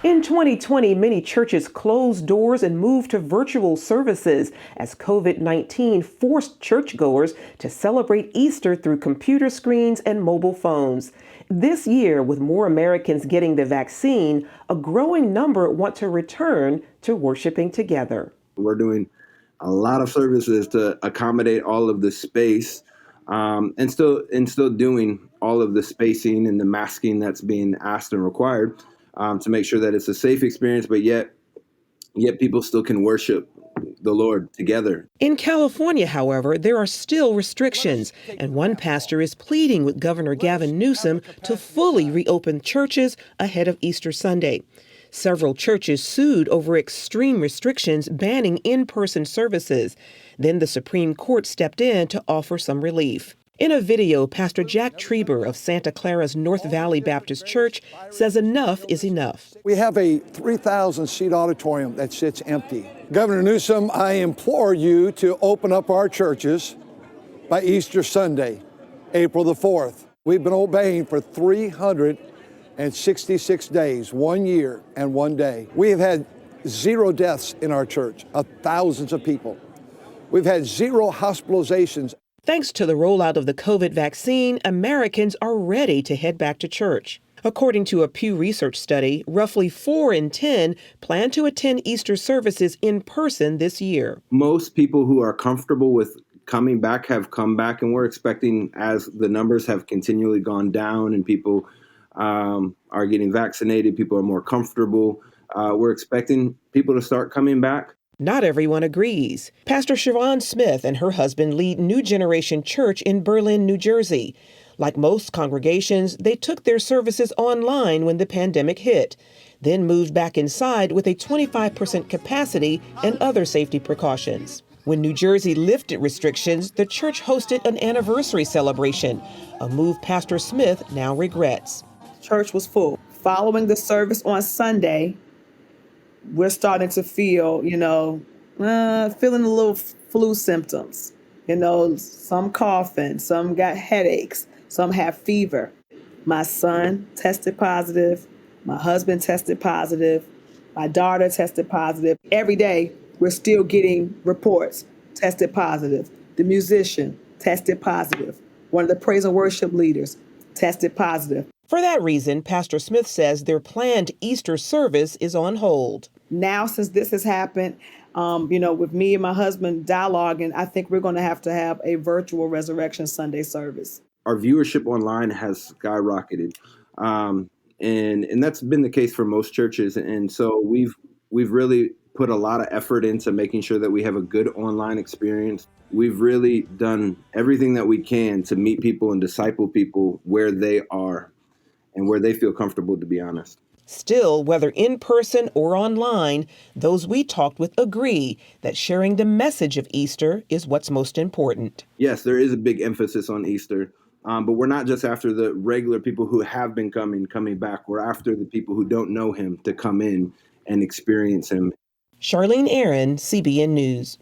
In 2020, many churches closed doors and moved to virtual services as COVID-19 forced churchgoers to celebrate Easter through computer screens and mobile phones. This year, with more Americans getting the vaccine, a growing number want to return to worshiping together. We're doing a lot of services to accommodate all of the space, and still doing all of the spacing and the masking that's being asked and required, to make sure that it's a safe experience, but yet people still can worship the Lord together. In California, however, there are still restrictions, and one pastor is pleading with Governor Gavin Newsom to fully reopen churches ahead of Easter Sunday. Several churches sued over extreme restrictions banning in-person services. Then the Supreme Court stepped in to offer some relief. In a video, Pastor Jack TRIEBER of Santa Clara's North Valley Baptist Church says enough is enough. We have a 3,000-seat auditorium that sits empty. Governor Newsom, I implore you to open up our churches by Easter Sunday, April the 4th. We've been obeying for 366 days, 1 year and 1 day. We have had 0 deaths in our church of thousands of people. We've had 0 hospitalizations. Thanks to the rollout of the COVID vaccine, Americans are ready to head back to church. According to a Pew Research study, roughly 4 in 10 plan to attend Easter services in person this year. Most people who are comfortable with coming back have come back, and we're expecting, as the numbers have continually gone down and people are getting vaccinated, people are more comfortable, we're expecting people to start coming back. Not everyone agrees. Pastor SHAVON Smith and her husband lead New Generation Church in Berlin, New Jersey. Like most congregations, they took their services online when the pandemic hit, then moved back inside with a 25% capacity and other safety precautions. When New Jersey lifted restrictions, the church hosted an anniversary celebration, a move Pastor Smith now regrets. Church was full. Following the service on Sunday, we're starting to feel, feeling a little flu symptoms. Some coughing, some got headaches, some have fever. My son tested positive. My husband tested positive. My daughter tested positive. Every day, we're still getting reports, tested positive. The musician tested positive. One of the praise and worship leaders tested positive. For that reason, Pastor Smith says their planned Easter service is on hold. Now, since this has happened, with me and my husband dialoguing, I think we're going to have a virtual Resurrection Sunday service. Our viewership online has skyrocketed, and that's been the case for most churches. And so we've really put a lot of effort into making sure that we have a good online experience. We've really done everything that we can to meet people and disciple people where they are and where they feel comfortable, to be honest. Still, whether in person or online, those we talked with agree that sharing the message of Easter is what's most important. Yes, there is a big emphasis on Easter, but we're not just after the regular people who have been coming back. We're after the people who don't know him to come in and experience him. Charlene Aaron, CBN News.